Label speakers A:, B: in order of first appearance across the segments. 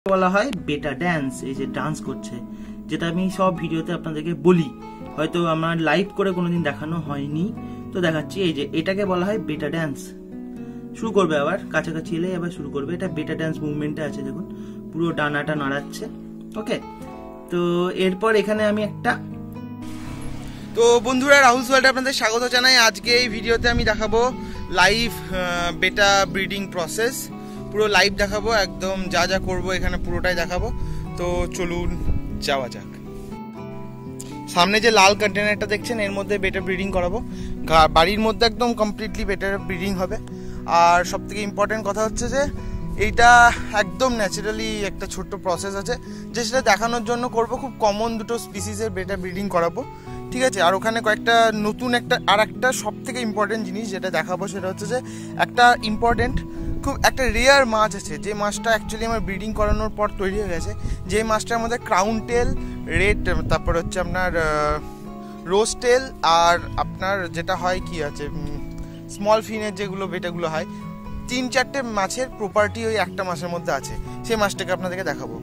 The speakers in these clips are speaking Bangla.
A: বলা হয় বেটা ড্যান্স। এই যে ডান্স করছে, যেটা আমি সব ভিডিওতে আপনাদেরকে বলি, হয়তো আমার লাইভ করে কোনোদিন দেখানো হয়নি, তো দেখাচ্ছি। এই যে এটাকে বলা হয় বেটা ড্যান্স। শুরু করবে আবার, কাছাকাছি এলে আবার শুরু করবে। এটা বেটা ড্যান্স মুভমেন্টে আছে, দেখুন পুরো ডানাটা নাড়াচ্ছে। ওকে, তো এরপর এখানে আমি একটা,
B: তো বন্ধুরা, রাহুলস ওয়ার্ল্ডে আপনাদের স্বাগত জানাই। আজকে এই ভিডিওতে আমি দেখাবো লাইভ বেটা ব্রিডিং প্রসেস, পুরো লাইভ দেখাবো, একদম যা যা করবো এখানে পুরোটাই দেখাবো। তো চলুন যাওয়া যাক। সামনে যে লাল কন্টেনারটা দেখছেন, এর মধ্যে বেটা ব্রিডিং করাবো। বাড়ির মধ্যে একদম কমপ্লিটলি বেটা ব্রিডিং হবে। আর সব থেকে ইম্পর্টেন্ট কথা হচ্ছে যে এইটা একদম ন্যাচারালি একটা ছোট্ট প্রসেস আছে, যে সেটা দেখানোর জন্য করব। খুব কমন দুটো স্পিসিসের বেটা ব্রিডিং করাবো, ঠিক আছে। আর ওখানে কয়েকটা নতুন একটা সব থেকে ইম্পর্টেন্ট জিনিস যেটা দেখাবো, সেটা হচ্ছে যে একটা ইম্পর্টেন্ট খুব একটা রেয়ার মাছ আছে, যে মাছটা অ্যাকচুয়ালি আমার ব্রিডিং করানোর পর তৈরি হয়ে গেছে। যে মাছটার মধ্যে ক্রাউন টেল, রেড, তারপর হচ্ছে আপনার রোজ টেল, আর আপনার যেটা হয় কি আছে স্মল ফিনের যেগুলো বেটাগুলো হয়, 3-4টে মাছের প্রপার্টি ওই একটা মাছের মধ্যে আছে। সেই মাছটাকে আপনাদেরকে দেখাবো।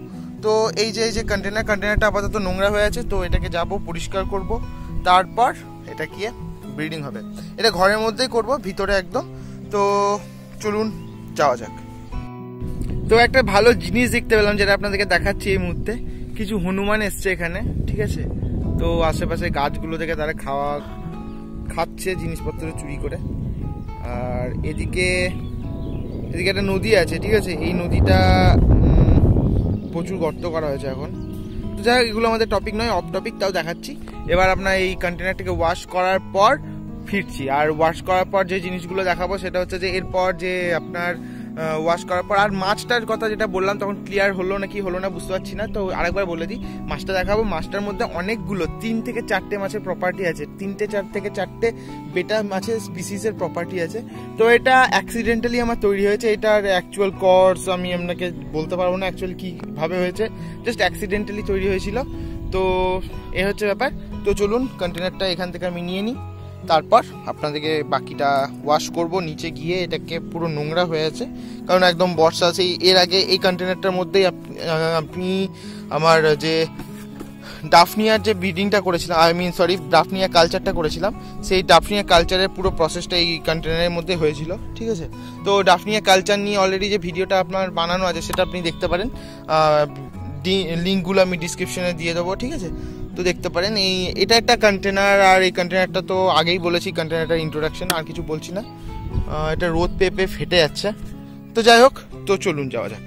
B: তো এই যে কন্টেনারটা আপাতত নোংরা হয়ে আছে, তো এটাকে যাব পরিষ্কার করব, তারপর এটা কি ব্রিডিং হবে। এটা ঘরের মধ্যেই করব, ভিতরে একদম। তো চলুন যাওয়া যাক। তো একটা ভালো জিনিস দেখতে পেলাম, যেটা আপনাদেরকে দেখাচ্ছি এই মুহূর্তে। কিছু হনুমান এসছে এখানে, ঠিক আছে। তো আশেপাশে গাছগুলো থেকে তারা খাচ্ছে জিনিসপত্র চুরি করে। আর এদিকে একটা নদী আছে, ঠিক আছে। এই নদীটা প্রচুর গর্ত করা হয়েছে এখন। তো যাই হোক, এগুলো আমাদের টপিক নয়, অফ টপিক, তাও দেখাচ্ছি। এবার আপনার এই কন্টেনারটাকে ওয়াশ করার পর ফিরছি। আর ওয়াশ করার পর যে জিনিসগুলো দেখাবো, সেটা হচ্ছে যে এরপর যে আপনার ওয়াশ করার পর, আর মাছটার কথা যেটা বললাম তখন ক্লিয়ার হলো না কি হলো না বুঝতে পারছি না, তো আরেকবার বলে দিই। মাছটা দেখাবো, মাছটার মধ্যে অনেকগুলো 3 থেকে 4টে মাছের প্রপার্টি আছে, 3 থেকে 4টে বেটা মাছের স্পিসিসের প্রপার্টি আছে। তো এটা অ্যাক্সিডেন্টালি আমার তৈরি হয়েছে। এটার অ্যাকচুয়াল কজ আমি আপনাকে বলতে পারবো না অ্যাকচুয়ালি কীভাবে হয়েছে, জাস্ট অ্যাক্সিডেন্টালি তৈরি হয়েছিল। তো এ হচ্ছে ব্যাপার। তো চলুন কন্টেনারটা এখান থেকে আমি নিয়ে নিই, তারপর আপনাদেরকে বাকিটা ওয়াশ করব। নিচে গিয়ে এটাকে পুরো নোংরা হয়ে আছে, কারণ একদম বর্ষা আছে। এর আগে এই কন্টেনারটার মধ্যেই আপনি আমার যে ডাফনিয়ার যে ব্রিডিংটা করেছিলাম, ডাফনিয়া কালচারটা করেছিলাম, সেই ডাফনিয়া কালচারের পুরো প্রসেসটা এই কন্টেনারের মধ্যে হয়েছিল, ঠিক আছে। তো ডাফনিয়া কালচার নিয়ে অলরেডি যে ভিডিওটা আপনার বানানো আছে, সেটা আপনি দেখতে পারেন। লিঙ্কগুলো আমি ডিসক্রিপশনে দিয়ে দেবো, ঠিক আছে। তো দেখতে পারেন এটা একটা কন্টেনার। আর এই কন্টেনারটা তো আগেই বলেছি, কন্টেনারটার ইন্ট্রোডাকশন, আর কিছু বলছি না। এটা রোদ পেপে ফেটে যাচ্ছে। তো যাই হোক, তো চলুন যাওয়া যাক।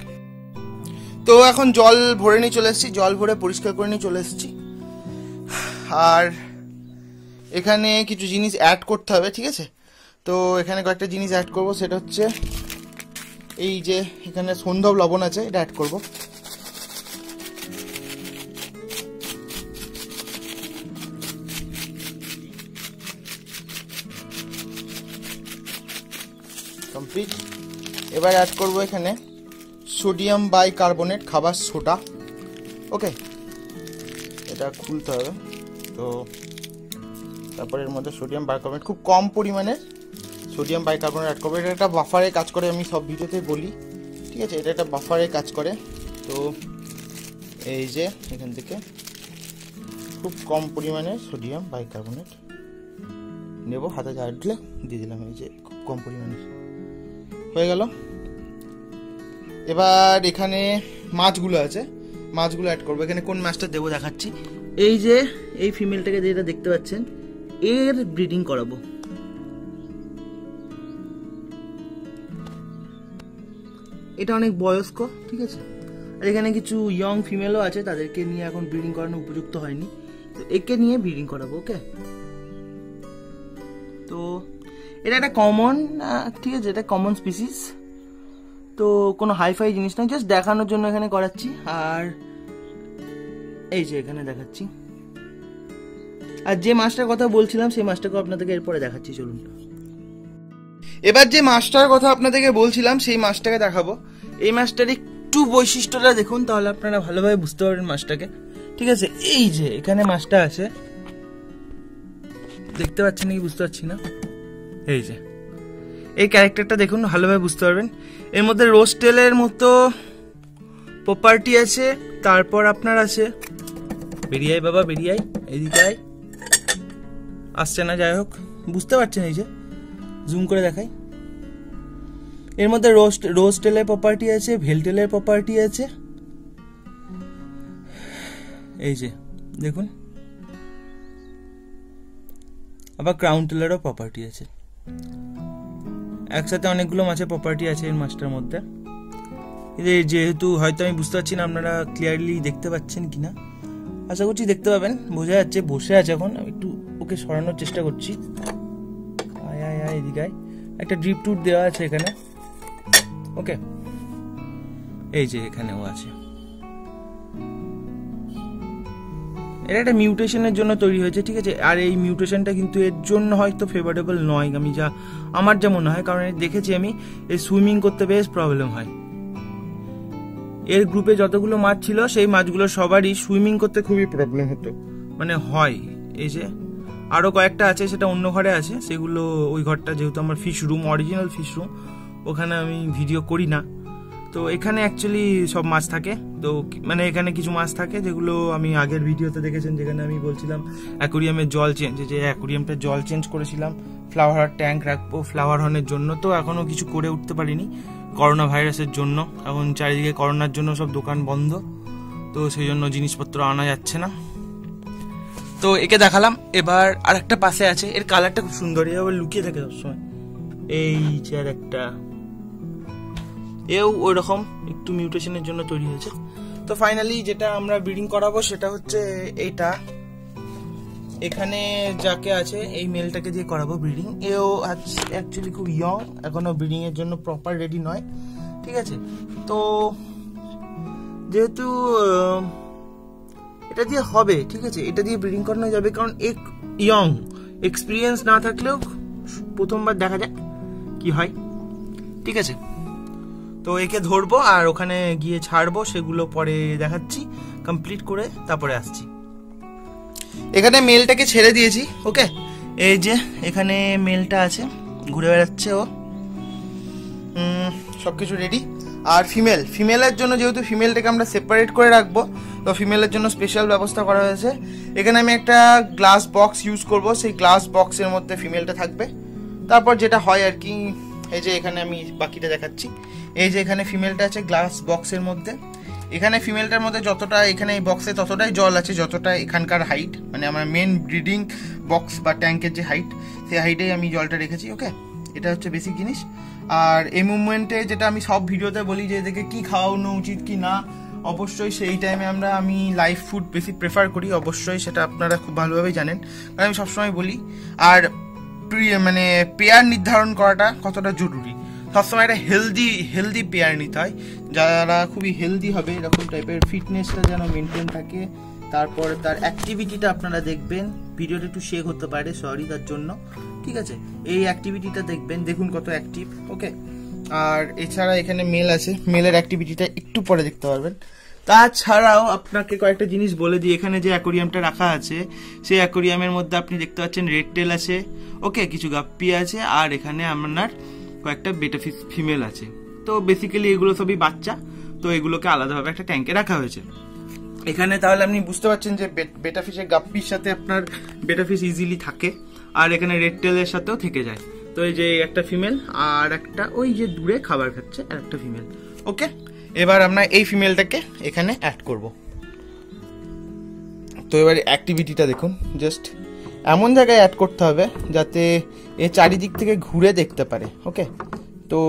B: তো এখন জল ভরে নিয়ে চলে এসেছি, জল ভরে পরিষ্কার করে নিয়ে চলে এসেছি। আর এখানে কিছু জিনিস অ্যাড করতে হবে, ঠিক আছে। তো এখানে কয়েকটা জিনিস অ্যাড করব, সেটা হচ্ছে এই যে এখানে সন্ধব লবণ আছে, এটা অ্যাড করব। কমপ্লিট। এবার অ্যাড করব এখানে সোডিয়াম বাইকার্বনেট খাবার সোডা। ওকে, এটা খুলতে হবে। তো তারপরে এর মধ্যে সোডিয়াম বাইকার্বনেট, খুব কম পরিমাণে সোডিয়াম বাইকার্বনেট অ্যাড করবো। এটা একটা বাফারে কাজ করে, আমি সব ভিডিওতে বলি, ঠিক আছে। এটা একটা বাফারে কাজ করে। তো এই যে এখান থেকে খুব কম পরিমাণে সোডিয়াম বাইকার্বনেট নেব, হাতে যা উঠলে দিয়ে দিলাম। এই যে খুব কম পরিমাণে হয়ে গেল। এবার এখানে মাছগুলো আছে, মাছগুলো অ্যাড করবো। এখানে কোন মাছটা দেবো দেখাচ্ছি।
A: এই যে এই ফিমেলটাকে যেটা দেখতে পাচ্ছেন, এর ব্রিডিং করাবো। এটা অনেক বয়স্ক, ঠিক আছে। আর এখানে কিছু ইয়ং ফিমেলও আছে, তাদেরকে নিয়ে এখন ব্রিডিং করানো উপযুক্ত হয়নি, তো একে নিয়ে ব্রিডিং করাবো। ওকে, তো এটা একটা কমন, ঠিক আছে, এটা কমন স্পিসিস। তো কোনো হাইফাই জিনিস নয়, জাস্ট দেখানোর জন্য এখানে করাচ্ছি। আর এই যে এখানে দেখাচ্ছি। আর যে মাছটার কথা বলছিলাম, সেই মাছটাকে আপনাদেরকে এরপরে দেখাচ্ছি, চলুন।
B: এবার যে মাছটার কথা আপনাদেরকে বলছিলাম, সেই মাছটাকে দেখাবো।
A: এই মাছটার একটু বৈশিষ্ট্যটা দেখুন, তাহলে আপনারা ভালোভাবে বুঝতে পারবেন মাছটাকে, ঠিক আছে। এই যে এখানে মাছটা আছে, দেখতে পাচ্ছেন নাকি বুঝতে পারছি না। এই যে এই ক্যারেক্টারটা দেখুন, ভালোভাবে বুঝতে পারবেন। এর মধ্যে রোজ টেলের মতো প্রপার্টি আছে, তারপর আপনার আছে, বেরিয়ে আয় বাবা বেরিয়ে আয়, এদিকে আয়, আসছে না, যাই হোক বুঝতে পারছেন, এই যে জুম করে দেখাই, এর মধ্যে রোজ টেলের প্রপার্টি আছে, ভেল টেলের প্রপার্টি আছে, এই যে দেখুন, আবার ক্রাউন টেলেরও প্রপার্টি আছে, একসাথে অনেকগুলো মাছের প্রপার্টি আছে এই মাছটার মধ্যে। যেহেতু হয়তো আমি বুঝতে পারছি না আপনারা ক্লিয়ারলি দেখতে পাচ্ছেন কিনা, আশা করছি দেখতে পাবেন, বোঝা যাচ্ছে বসে আছে এখন, আমি একটু ওকে সরানোর চেষ্টা করছি, আয় আয় আয় এদিকে আয়, একটা ড্রিপ টুট দেওয়া আছে এখানে, ওকে, এই যে এখানে ও আছে, এটা একটা মিউটেশনের জন্য তৈরি হয়েছে, ঠিক আছে, আর এই মিউটেশনটা কিন্তু এর জন্য হয়তো ফেভারেবল নয়, আমার যা মনে হয়, কারণ দেখেছি আমি এই সুইমিং করতে বেশ প্রবলেম হয়, এর গ্রুপে যতগুলো মাছ ছিল সেই মাছগুলো সবারই সুইমিং করতে খুবই প্রবলেম হতো, মানে হয়, এই যে আরো কয়েকটা আছে সেটা অন্য ঘরে আছে, সেগুলো ওই ঘরটা যেহেতু আমার fish room, original fish room, ওখানে আমি ভিডিও করি না, তো এখানে অ্যাকচুয়ালি সব মাছ থাকে, তো মানে এখানে কিছু মাছ থাকে যেগুলো আমি আগের ভিডিওতে দেখেছেন, যেখানে আমি বলছিলাম অ্যাকোরিয়ামের জল চেঞ্জ, যে অ্যাকোরিয়ামটা জল চেঞ্জ করেছিলাম, ফ্লাওয়ার ট্যাঙ্ক রাখবো ফ্লাওয়ার হর্নের জন্য, তো এখনো কিছু করে উঠতে পারিনি করোনা ভাইরাসের জন্য, এখন চারিদিকে করোনার জন্য সব দোকান বন্ধ, তো সেই জন্য জিনিসপত্র আনা যাচ্ছে না, তো একে দেখালাম। এবার আর একটা পাশে আছে, এর কালারটা খুব সুন্দর, এ আবার লুকিয়ে থাকে সবসময়, এই যে আর একটা, এও ওই রকম একটু মিউটেশনের জন্য তৈরি হয়েছে। তো ফাইনালি যেটা আমরা ব্রিডিং করাবো সেটা হচ্ছে এইটা, এখানে যাকে আছে এই মেলটাকে দিয়ে করাবো ব্রিডিং, এও অ্যাকচুয়ালি খুব ইয়ং, এখনো ব্রিডিং এর জন্য প্রপার রেডি নয়, ঠিক আছে, তো যেহেতু এটা দিয়ে হবে, ঠিক আছে, এটা দিয়ে ব্রিডিং করানো যাবে, কারণ এক ইয়ং, এক্সপিরিয়েন্স না থাকলেও প্রথমবার দেখা যাক কি হয়, ঠিক আছে, তো একে ধরবো আর ওখানে গিয়ে ছাড়বো, সেগুলো পরে দেখাচ্ছি, কমপ্লিট করে তারপরে আসছি। এখানে মেলটাকে ছেড়ে দিয়েছি, ওকে, এই যে এখানে মেলটা আছে, ঘুরে বেড়াচ্ছে ও, সবকিছু রেডি। আর ফিমেলের জন্য যেহেতু ফিমেলটাকে আমরা সেপারেট করে রাখবো, তো ফিমেলের জন্য স্পেশাল ব্যবস্থা করা হয়েছে, এখানে আমি একটা গ্লাস বক্স ইউজ করব, সেই গ্লাস বক্সের মধ্যে ফিমেলটা থাকবে, তারপর যেটা হয় আর কি, এই যে এখানে আমি বাকিটা দেখাচ্ছি, এই যে এখানে ফিমেলটা আছে গ্লাস বক্সের মধ্যে, এখানে ফিমেলটার মধ্যে যতটা এখানে এই বক্সে ততটাই জল আছে যতটা এখানকার হাইট, মানে আমার মেন ব্রিডিং বক্স বা ট্যাঙ্কের যে হাইট, সেই হাইটেই আমি জলটা রেখেছি, ওকে, এটা হচ্ছে বেসিক জিনিস। আর এই মুভমেন্টে যেটা আমি সব ভিডিওতে বলি যে এদেরকে কি খাওয়ানো উচিত কি না, অবশ্যই সেই টাইমে আমি লাইভ ফুড বেশি প্রেফার করি, অবশ্যই সেটা আপনারা খুব ভালোভাবেই জানেন, কারণ আমি সবসময় বলি। আর মানে পেয়ার নির্ধারণ করাটা কতটা জরুরি, সবসময় একটা হেলদি পেয়ার নিতে হয়, যারা খুবই হেলদি হবে, এরকম টাইপের ফিটনেসটা যেন মেনটেন থাকে, তারপর তার অ্যাক্টিভিটিটা আপনারা দেখবেন, ভিডিওটা একটু শেক হতে পারে, সরি তার জন্য, ঠিক আছে, এই অ্যাক্টিভিটিটা দেখবেন, দেখুন কত অ্যাক্টিভ, ওকে। আর এছাড়া এখানে মেল আছে, মেলের অ্যাক্টিভিটিটা একটু পরে দেখতে পারবেন। তাছাড়াও আপনাকে কয়েকটা জিনিস বলে দিই, এখানে যে অ্যাকোরিয়ামটা রাখা আছে সেই অ্যাকোরিয়ামের মধ্যে আপনি দেখতে পাচ্ছেন রেড টেল আছে, ওকে, কিছু গাপ্পি আছে, আর এখানে আপনার কয়েকটা বেটা ফিমেল আছে, তো বেসিক্যালি এগুলো সবই বাচ্চা, তো এগুলোকে আলাদাভাবে একটা ট্যাঙ্কে রাখা হয়েছে এখানে। তাহলে আপনি বুঝতে পারছেন যে বেটা ফিশের গাপ্পির সাথে আপনার বেটা ফিশ ইজিলি থাকে, আর এখানে রেড টেলের সাথেও থেকে যায়, তো এই যে একটা ফিমেল আর একটা ওই যে দূরে খাবার খাচ্ছে আর একটা ফিমেল, ওকে। এবার আমরা এই ফিমেলটাকে এখানে অ্যাড করব, তো এবার অ্যাক্টিভিটিটা দেখুন, জাস্ট এমন জায়গায় অ্যাড করতে হবে যাতে এ চারিদিক থেকে ঘুরে দেখতে পারে, ওকে। তো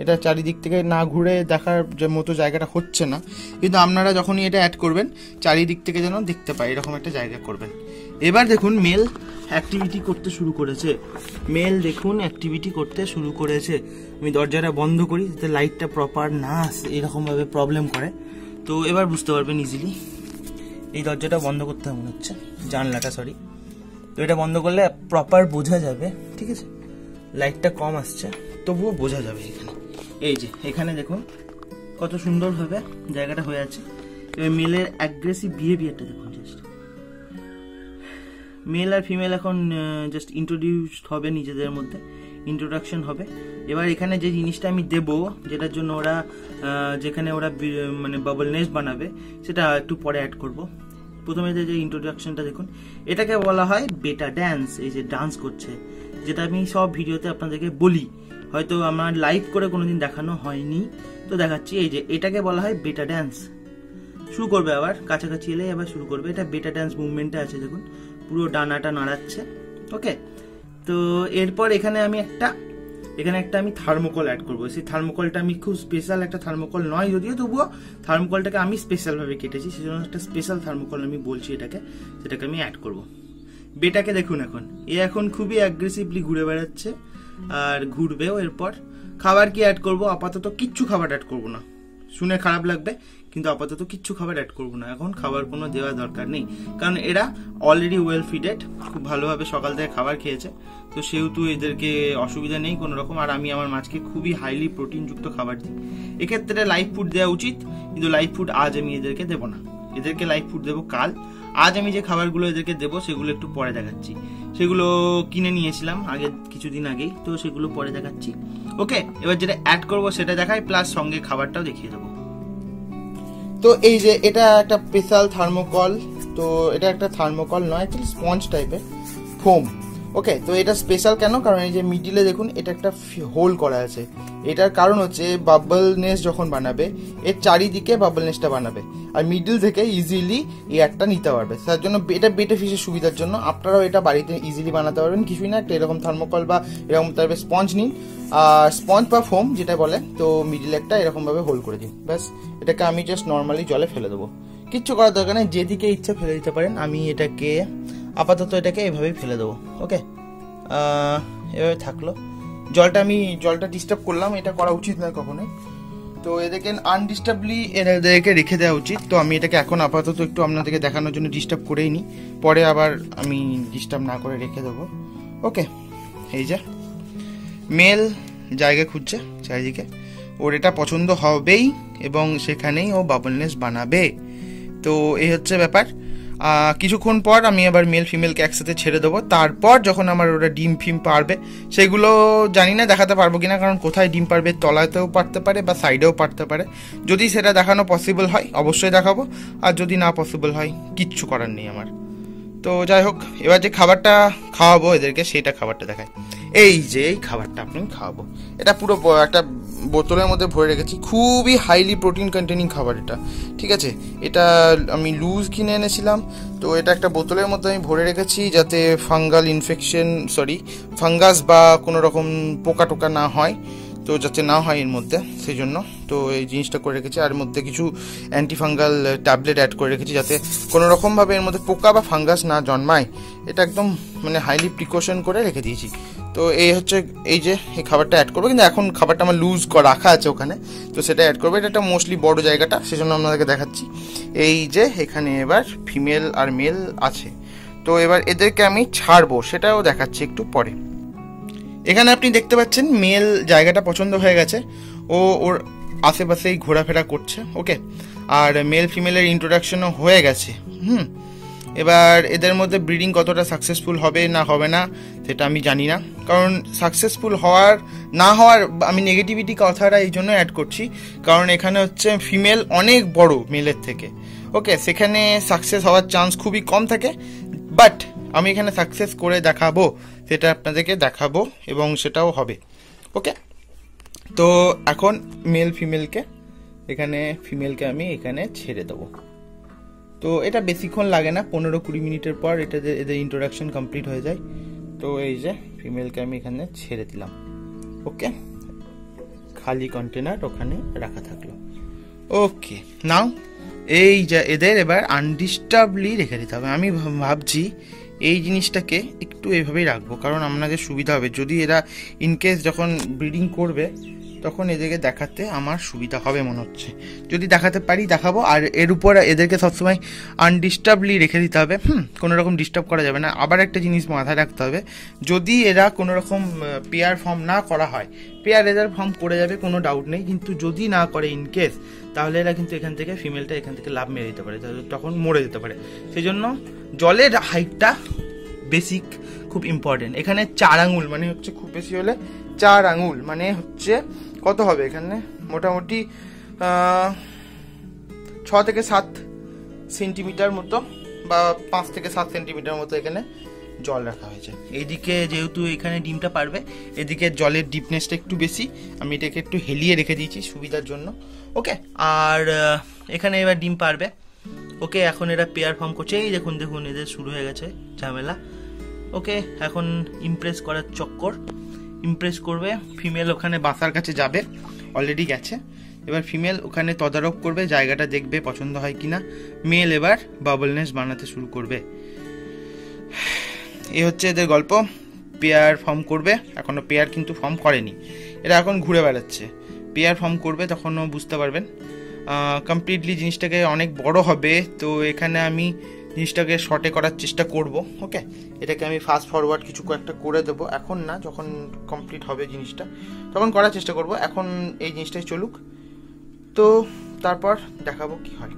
A: এটা চারিদিক থেকে না ঘুরে দেখার যে মতো জায়গাটা হচ্ছে না, কিন্তু আপনারা যখনই এটা অ্যাড করবেন চারিদিক থেকে যেন দেখতে পায় এরকম একটা জায়গা করবেন। এবার দেখুন মেল অ্যাক্টিভিটি করতে শুরু করেছে, আমি দরজাটা বন্ধ করি যাতে লাইটটা প্রপার না আসে, এরকমভাবে প্রবলেম করে, তো এবার বুঝতে পারবেন ইজিলি। এই দরজাটা বন্ধ করতে হবে মনে হচ্ছে, জানলাটা সরি, তো এটা বন্ধ করলে প্রপার বোঝা যাবে, ঠিক আছে, লাইটটা কম আসছে তবুও বোঝা যাবে এখানে, এই যে এখানে দেখুন কত সুন্দরভাবে জায়গাটা হয়ে আছে। এবার মেলের অ্যাগ্রেসিভ বিহেভিয়ারটা দেখুন, জাস্ট মেল আর ফিমেল এখন জাস্ট ইন্ট্রোডিউসড হবে নিজেদের মধ্যে, ইন্ট্রোডাকশন হবে। এবার এখানে যে জিনিসটা আমি দেব, যেটার জন্য ওরা যেখানে ওরা মানে বাবল নেস্ট বানাবে, সেটা একটু পরে অ্যাড করব। প্রথমে যে ইন্ট্রোডাকশনটা দেখুন, এটাকে বলা হয় বেটা ড্যান্স। এই যে ডান্স করছে, যেটা আমি সব ভিডিওতে আপনাদেরকে বলি, হয়তো আমার লাইভ করে কোনোদিন দেখানো হয়নি, তো দেখাচ্ছি। এই যে এটাকে বলা হয় বেটা ড্যান্স। শুরু করবে, আবার কাছাকাছি এলে আবার শুরু করবে। এটা বেটা ড্যান্স মুভমেন্টে আছে, দেখুন পুরো ডানাটা নাড়াচ্ছে। ওকে, তো এরপর এখানে একটা আমি থার্মোকল অ্যাড করবো। সেই থার্মোকলটা আমি খুব স্পেশাল একটা থার্মোকল নয় যদিও, তবুও থার্মোকলটাকে আমি স্পেশাল ভাবে কেটেছি, সেজন্য একটা স্পেশাল থার্মোকল আমি বলছি সেটাকে আমি অ্যাড করব। বেটাকে দেখুন, এখন খুবই অ্যাগ্রেসিভলি ঘুরে বেড়াচ্ছে আর ঘুরবেও। এরপর খাবার কি অ্যাড করব? আপাতত কিচ্ছু খাবার অ্যাড করব না, শুনে খারাপ লাগবে, কিন্তু আপাতত কিচ্ছু খাবার অ্যাড করবো না। এখন খাবার কোনো দেওয়া দরকার নেই, কারণ এরা অলরেডি ওয়েল ফিডেড, খুব ভালোভাবে সকাল থেকে খাবার খেয়েছে, তো সেহেতু এদেরকে অসুবিধা নেই কোনো রকম। আর আমি আমার মাছকে খুবই হাইলি প্রোটিনযুক্ত খাবার দিই। এক্ষেত্রে লাইভ ফুড দেওয়া উচিত, কিন্তু লাইভ ফুড আজ আমি এদেরকে দেবো না, এদেরকে লাইভ ফুড দেবো কাল। আজ আমি যে খাবারগুলো এদেরকে দেবো সেগুলো একটু পরে দেখাচ্ছি। সেগুলো কিনে নিয়েছিলাম কিছুদিন আগেই, তো সেগুলো পরে দেখাচ্ছি। ওকে, এবার যেটা অ্যাড করবো সেটা দেখাই, প্লাস সঙ্গে খাবারটাও দেখিয়ে দেবো। তো এই যে এটা একটা স্পেশাল থার্মোকল, তো এটা একটা থার্মোকল নয়, অ্যাকচুয়ালি স্পঞ্জ টাইপের ফোম। ওকে, তো এটা স্পেশাল কেন? কারণ এই যে মিডিলে দেখুন এটা একটা হোল করা আছে। এটার কারণ হচ্ছে বাবল নেস্ট যখন বানাবে, এর চারিদিকে বাবল নেস্টটা বানাবে, আর মিডিল থেকে ইজিলি এয়ারটা নিতে পারবে। তার জন্য এটা বেটে ফিশের সুবিধার জন্য আপনারাও এটা বাড়িতে ইজিলি বানাতে পারবেন। কিছুই না, একটা এরকম থার্মোকল বা এরকম টাইপের স্পঞ্জ নিন, স্পঞ্জ বা ফোম যেটা বলে, তো মিডিলে একটা এরকম ভাবে হোল করে দিন। ব্যাস, এটাকে আমি জাস্ট নর্মালি জলে ফেলে দেবো, কিচ্ছু করার দরকার নেই, যেদিকে ইচ্ছা ফেলে দিতে পারেন। আমি আপাতত এটাকে এভাবেই ফেলে দেবো। ওকে, এভাবে থাকলো। জলটা ডিস্টার্ব করলাম, এটা করা উচিত নয় কখনোই। তো এদেরকে আনডিস্টার্বলি এদেরকে রেখে দেওয়া উচিত। তো আমি এটাকে এখন আপাতত একটু আপনাদেরকে দেখানোর জন্য ডিস্টার্ব করেই নিই, পরে আবার আমি ডিস্টার্ব না করে রেখে দেবো। ওকে, এই যে মেল জায়গা খুঁজছে চারিদিকে, ওর এটা পছন্দ হবেই এবং সেখানেই ও বাবল নেস্ট বানাবে। তো এই হচ্ছে ব্যাপার। কিছুক্ষণ পর আমি আবার মেল ফিমেলকে একসাথে ছেড়ে দেবো। তারপর যখন আমার ওরা ডিম ফিম পারবে, সেগুলো জানি না দেখাতে পারবো কিনা, কারণ কোথায় ডিম পারবে, তলাতেও পারতে পারে বা সাইডেও পারতে পারে। যদি সেটা দেখানো পসিবল হয় অবশ্যই দেখাবো, আর যদি না পসিবল হয় কিচ্ছু করার নেই আমার। তো যাই হোক, এবার যে খাবারটা খাওয়াবো এদেরকে, সেটা খাবারটা দেখায়। এই যে এই খাবারটা আপনি খাওয়াবো, এটা পুরো একটা বোতলের মধ্যে ভরে রেখেছি, খুবই হাইলি প্রোটিন কন্টেনিং খাবার এটা, ঠিক আছে। এটা আমি লুজ কিনে এনেছিলাম, তো এটা একটা বোতলের মধ্যে আমি ভরে রেখেছি যাতে ফাঙ্গাস বা কোনো রকম পোকা টোকা না হয়, তো যাতে না হয় এর মধ্যে, সেই জন্য তো এই জিনিসটা করে রেখেছি। আর এর মধ্যে কিছু অ্যান্টিফাঙ্গাল ট্যাবলেট অ্যাড করে রেখেছি যাতে কোনো রকমভাবে এর মধ্যে পোকা বা ফাঙ্গাস না জন্মায়। এটা একদম মানে হাইলি প্রিকশন করে রেখে দিয়েছি। তো এই হচ্ছে এই যে এই খাবারটা অ্যাড করবো, কিন্তু এখন খাবারটা আমার লুজ রাখা আছে ওখানে, তো সেটা অ্যাড করবো। এটা একটা মোস্টলি বড় জায়গাটা, সেজন্য আপনাদেরকে দেখাচ্ছি। এই যে এখানে এবার ফিমেল আর মেল আছে, তো এবার এদেরকে আমি ছাড়বো, সেটাও দেখাচ্ছি একটু পরে। এখানে আপনি দেখতে পাচ্ছেন মেল জায়গাটা পছন্দ হয়ে গেছে, ওর আশেপাশেই ঘোরাফেরা করছে। ওকে, আর মেল ফিমেলের ইন্ট্রোডাকশনও হয়ে গেছে। এবার এদের মধ্যে ব্রিডিং কতটা সাকসেসফুল হবে না হবে না সেটা আমি জানি না, কারণ সাকসেসফুল হওয়ার না হওয়ার আমি নেগেটিভিটি কথাটা এই জন্য অ্যাড করছি, কারণ এখানে হচ্ছে ফিমেল অনেক বড় মেলের থেকে। ওকে, সেখানে সাকসেস হওয়ার চান্স খুবই কম থাকে, বাট আমি এখানে সাকসেস করে দেখাবো, সেটা আপনাদেরকে দেখাবো এবং সেটাও হবে। ওকে, তো এখন মেল ফিমেলকে ফিমেলকে আমি এখানে ছেড়ে দেবো। তো এটা বেশিক্ষণ লাগে না, 15-20 মিনিটের পর এদের ইন্ট্রোডাকশন কমপ্লিট হয়ে যায়। তো এই যে ফিমেলকে আমি এখানে ছেড়ে দিলাম। ওকে, খালি কন্টেনার ওখানে রাখা থাকলো। ওকে, নাও এই যে এদের এবার আনডিস্টার্বলি রেখে দিতে হবে। আমি ভাবছি এই জিনিসটাকে একটু এইভাবেই রাখবো, কারণ আপনাদের সুবিধা হবে। যদি এরা ইনকেস যখন ব্রিডিং করবে তখন এদেরকে দেখাতে আমার সুবিধা হবে মনে হচ্ছে। যদি দেখাতে পারি দেখাবো। আর এর উপর এদেরকে সবসময় আনডিস্টার্বলি রেখে দিতে হবে, কোনো রকম ডিস্টার্ব করা যাবে না। আবার একটা জিনিস মাথায় রাখতে হবে, যদি এরা কোনো রকম পেয়ার ফর্ম না করা হয়, পেয়ার এদের ফর্ম করে যাবে কোনো ডাউট নেই, কিন্তু যদি না করে ইনকেস, তাহলে এরা কিন্তু ফিমেলটা এখান থেকে লাভ মেরে দিতে পারে, তখন মরে যেতে পারে। সেই জন্য জলের হাইটটা বেসিক, খুব ইম্পর্টেন্ট। এখানে 4 আঙুল মানে হচ্ছে খুব বেশি হলে 4 আঙুল মানে হচ্ছে কত হবে এখানে, মোটামুটি 6 থেকে 7 সেন্টিমিটার মতো বা 5 থেকে 7 সেন্টিমিটার মতো এখানে জল রাখা হয়েছে। এইদিকে যেহেতু এখানে ডিমটা পারবে, এদিকে জলের ডিপনেসটা একটু বেশি, আমি এটাকে একটু হেলিয়ে রেখে দিয়েছি সুবিধার জন্য। ওকে, আর এখানে এবার ডিম পারবে। ওকে, এখন এরা পেয়ার ফর্ম করছে, এই দেখুন দেখুন এদের শুরু হয়ে গেছে ঝামেলা। ওকে, এখন ইমপ্রেস করার চক্কর, ইমপ্রেস করবে। ফিমেল ওখানে বাসার কাছে যাবে, অলরেডি গেছে। এবার ফিমেল ওখানে তদারক করবে, জায়গাটা দেখবে পছন্দ হয় কিনা। মেল এবার বাবলনেস বানাতে শুরু করবে। এই হচ্ছে এদের গল্প। পেয়ার ফর্ম করবে, এখনো পেয়ার কিন্তু ফর্ম করেনি, এরা এখন ঘুরে বেড়াচ্ছে। পেয়ার ফর্ম করবে, তখনও বুঝতে পারবেন। কমপ্লিটলি জিনিসটাকে অনেক বড় হবে, তো এখানে আমি জিনিসটাকে শর্টে করার চেষ্টা করব। ওকে, এটাকে আমি ফাস্ট ফরওয়ার্ড কিছু একটা করে দেবো, এখন না, যখন কমপ্লিট হবে জিনিসটা তখন করার চেষ্টা করব। এখন এই জিনিসটাই চলুক, তো তারপর দেখাবো কি হয়।